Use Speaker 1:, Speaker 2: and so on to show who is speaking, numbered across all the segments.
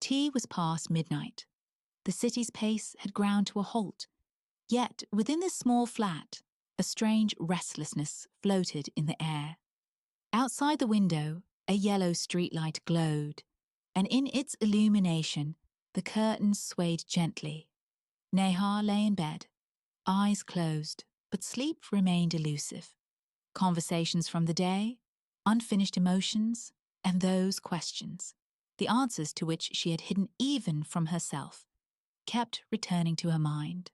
Speaker 1: Tea was past midnight. The city's pace had ground to a halt. Yet, within this small flat, a strange restlessness floated in the air. Outside the window, a yellow streetlight glowed, and in its illumination, the curtains swayed gently. Neha lay in bed, eyes closed, but sleep remained elusive. Conversations from the day, unfinished emotions, and those questions, the answers to which she had hidden even from herself, kept returning to her mind.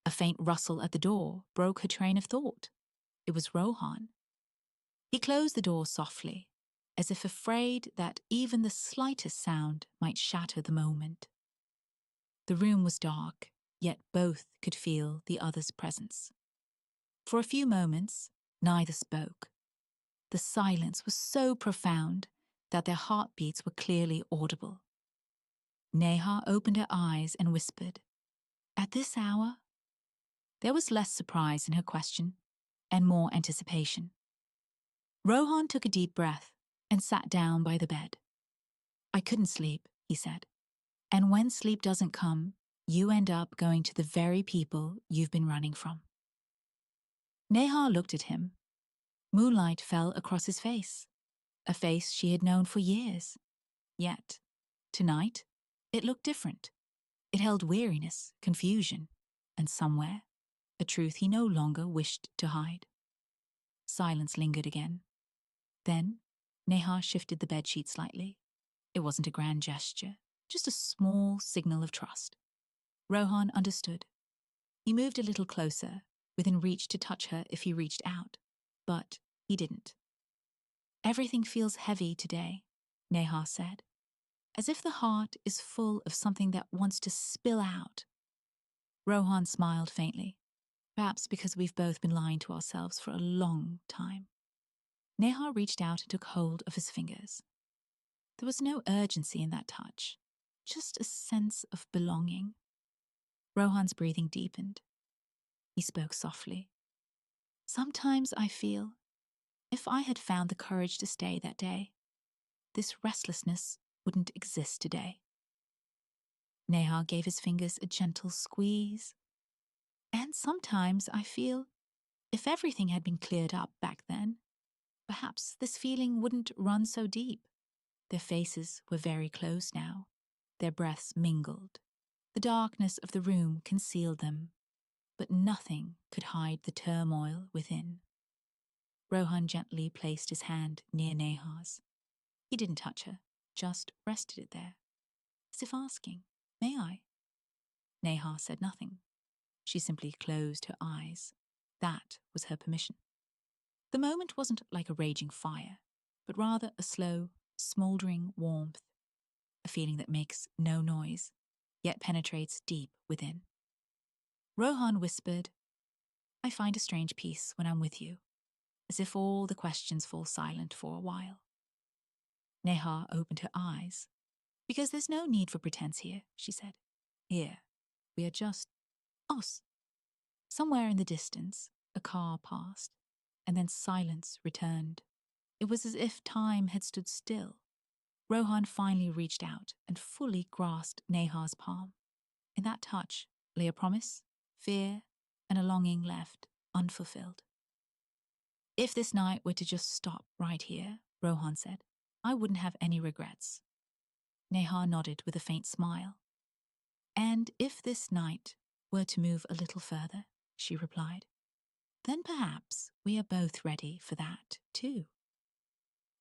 Speaker 1: A faint rustle at the door broke her train of thought. It was Rohan. He closed the door softly, as if afraid that even the slightest sound might shatter the moment. The room was dark, yet both could feel the other's presence. For a few moments, neither spoke. The silence was so profound that their heartbeats were clearly audible. Neha opened her eyes and whispered, "At this hour?" There was less surprise in her question and more anticipation. Rohan took a deep breath and sat down by the bed. "I couldn't sleep," he said. "And when sleep doesn't come, you end up going to the very people you've been running from." Neha looked at him. Moonlight fell across his face, a face she had known for years. Yet, tonight, it looked different. It held weariness, confusion, and somewhere, a truth he no longer wished to hide. Silence lingered again. Then, Neha shifted the bedsheet slightly. It wasn't a grand gesture, just a small signal of trust. Rohan understood. He moved a little closer, within reach to touch her if he reached out, but he didn't. "Everything feels heavy today," Neha said, "as if the heart is full of something that wants to spill out." Rohan smiled faintly, perhaps because we've both been lying to ourselves for a long time. Neha reached out and took hold of his fingers. There was no urgency in that touch, just a sense of belonging. Rohan's breathing deepened. He spoke softly. "Sometimes I feel, if I had found the courage to stay that day, this restlessness wouldn't exist today." Neha gave his fingers a gentle squeeze. "And sometimes I feel, if everything had been cleared up back then, perhaps this feeling wouldn't run so deep." Their faces were very close now. Their breaths mingled. The darkness of the room concealed them, but nothing could hide the turmoil within. Rohan gently placed his hand near Neha's. He didn't touch her, just rested it there, as if asking, "May I?" Neha said nothing. She simply closed her eyes. That was her permission. The moment wasn't like a raging fire, but rather a slow, smouldering warmth, a feeling that makes no noise, yet penetrates deep within. Rohan whispered, "I find a strange peace when I'm with you, as if all the questions fall silent for a while." Neha opened her eyes. "Because there's no need for pretense here," she said. "Here, we are just us." Somewhere in the distance, a car passed, and then silence returned. It was as if time had stood still. Rohan finally reached out and fully grasped Neha's palm. In that touch lay a promise, fear, and a longing left unfulfilled. "If this night were to just stop right here," Rohan said, "I wouldn't have any regrets." Neha nodded with a faint smile. "And if this night were to move a little further," she replied, "then perhaps we are both ready for that, too."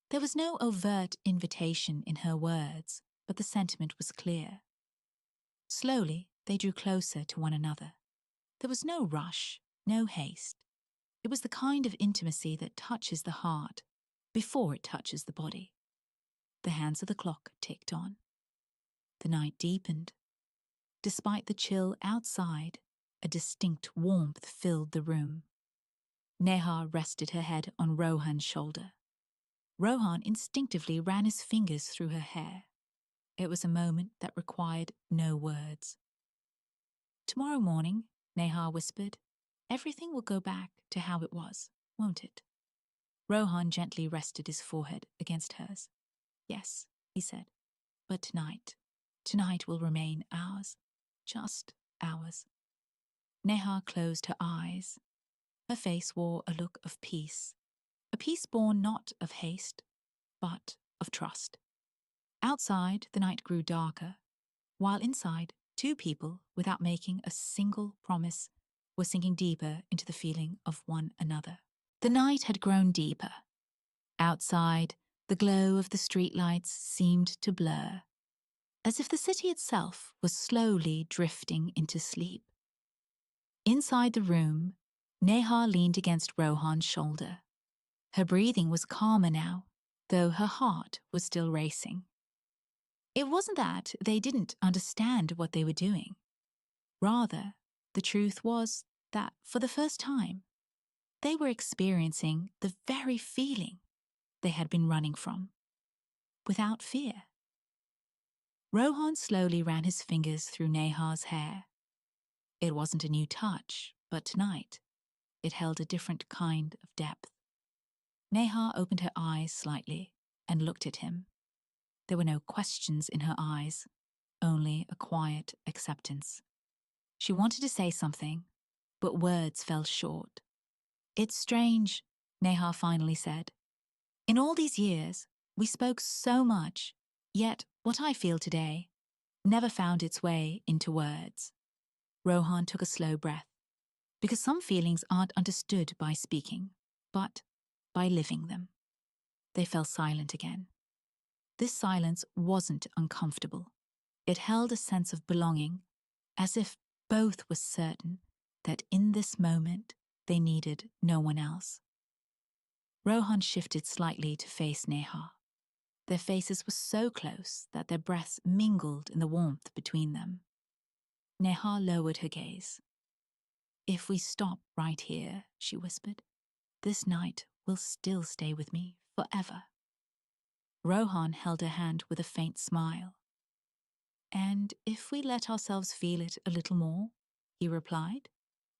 Speaker 1: There was no overt invitation in her words, but the sentiment was clear. Slowly, they drew closer to one another. There was no rush, no haste. It was the kind of intimacy that touches the heart before it touches the body. The hands of the clock ticked on. The night deepened. Despite the chill outside, a distinct warmth filled the room. Neha rested her head on Rohan's shoulder. Rohan instinctively ran his fingers through her hair. It was a moment that required no words. "Tomorrow morning," Neha whispered, "everything will go back to how it was, won't it?" Rohan gently rested his forehead against hers. "Yes," he said, "but tonight, Tonight will remain ours, just ours. Neha closed her eyes. Her face wore a look of peace, a peace born not of haste, but of trust. Outside, the night grew darker, while inside, two people, without making a single promise, were sinking deeper into the feeling of one another. The night had grown deeper. Outside, the glow of the streetlights seemed to blur, as if the city itself was slowly drifting into sleep. Inside the room, Neha leaned against Rohan's shoulder. Her breathing was calmer now, though her heart was still racing. It wasn't that they didn't understand what they were doing. Rather, the truth was that for the first time, they were experiencing the very feeling they had been running from, without fear. Rohan slowly ran his fingers through Neha's hair. It wasn't a new touch, but tonight, it held a different kind of depth. Neha opened her eyes slightly and looked at him. There were no questions in her eyes, only a quiet acceptance. She wanted to say something, but words fell short. "It's strange," Neha finally said. "In all these years, we spoke so much, yet what I feel today never found its way into words." Rohan took a slow breath, because some feelings aren't understood by speaking, but by living them. They fell silent again. This silence wasn't uncomfortable. It held a sense of belonging, as if both were certain that in this moment they needed no one else. Rohan shifted slightly to face Neha. Their faces were so close that their breaths mingled in the warmth between them. Neha lowered her gaze. "If we stop right here," she whispered, "this night will still stay with me forever." Rohan held her hand with a faint smile. "And if we let ourselves feel it a little more," he replied,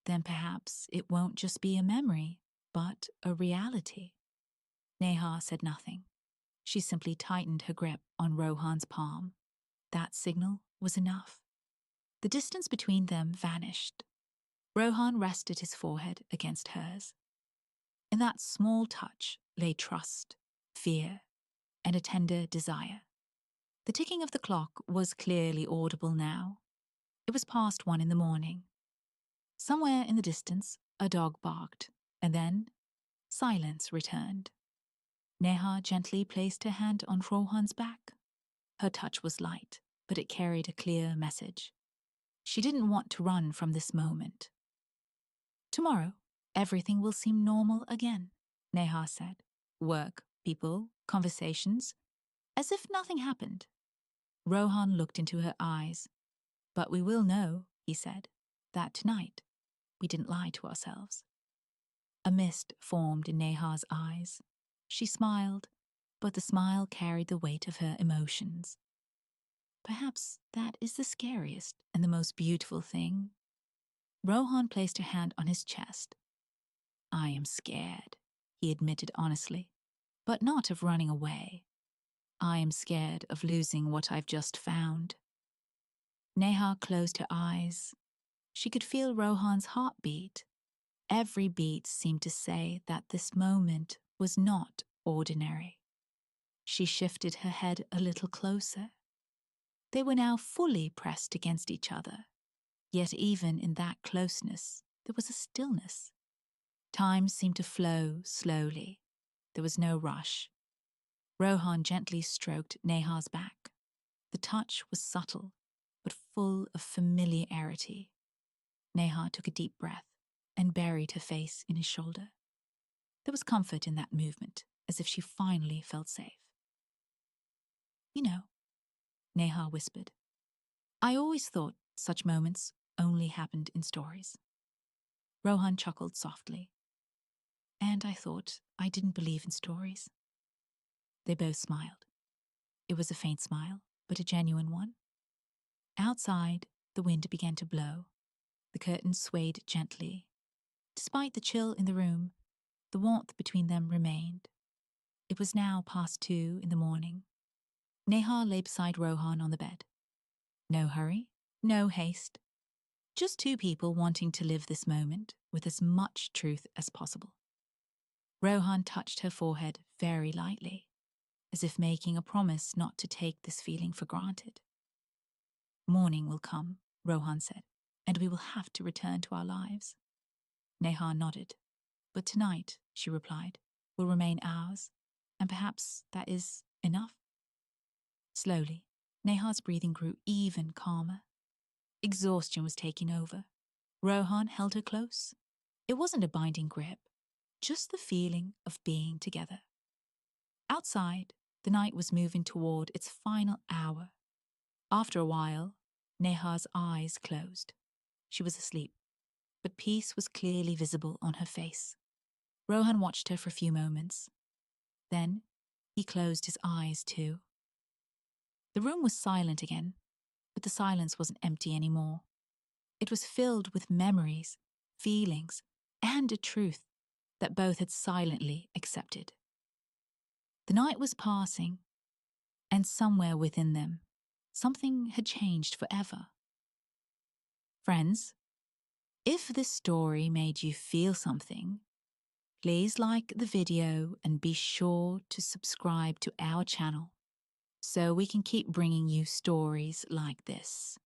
Speaker 1: "then perhaps it won't just be a memory, but a reality." Neha said nothing. She simply tightened her grip on Rohan's palm. That signal was enough. The distance between them vanished. Rohan rested his forehead against hers. In that small touch lay trust, fear, and a tender desire. The ticking of the clock was clearly audible now. It was past 1 in the morning. Somewhere in the distance, a dog barked, and then silence returned. Neha gently placed her hand on Rohan's back. Her touch was light, but it carried a clear message. She didn't want to run from this moment. "Tomorrow, everything will seem normal again," Neha said. "Work, people, conversations, as if nothing happened." Rohan looked into her eyes. "But we will know," he said, "that tonight we didn't lie to ourselves." A mist formed in Neha's eyes. She smiled, but the smile carried the weight of her emotions. Perhaps that is the scariest and the most beautiful thing. Rohan placed her hand on his chest. "I am scared," he admitted honestly, "but not of running away. I am scared of losing what I've just found." Neha closed her eyes. She could feel Rohan's heartbeat. Every beat seemed to say that this moment was not ordinary. She shifted her head a little closer. They were now fully pressed against each other. Yet even in that closeness, there was a stillness. Time seemed to flow slowly. There was no rush. Rohan gently stroked Neha's back. The touch was subtle, but full of familiarity. Neha took a deep breath and buried her face in his shoulder. There was comfort in that movement, as if she finally felt safe. "You know," Neha whispered, "I always thought such moments only happened in stories." Rohan chuckled softly. "And I thought I didn't believe in stories." They both smiled. It was a faint smile, but a genuine one. Outside, the wind began to blow. The curtains swayed gently. Despite the chill in the room, the warmth between them remained. It was now past 2 in the morning. Neha lay beside Rohan on the bed. No hurry, no haste. Just two people wanting to live this moment with as much truth as possible. Rohan touched her forehead very lightly, as if making a promise not to take this feeling for granted. Morning will come, Rohan said, and we will have to return to our lives. Neha nodded. But tonight, she replied, will remain ours, and perhaps that is enough. Slowly, Neha's breathing grew even calmer. Exhaustion was taking over. Rohan held her close. It wasn't a binding grip, just the feeling of being together. Outside, the night was moving toward its final hour. After a while, Neha's eyes closed. She was asleep, but peace was clearly visible on her face. Rohan watched her for a few moments. Then he closed his eyes too. The room was silent again, but the silence wasn't empty anymore. It was filled with memories, feelings, and a truth that both had silently accepted. The night was passing, and somewhere within them, something had changed forever. Friends, if this story made you feel something, please like the video and be sure to subscribe to our channel so we can keep bringing you stories like this.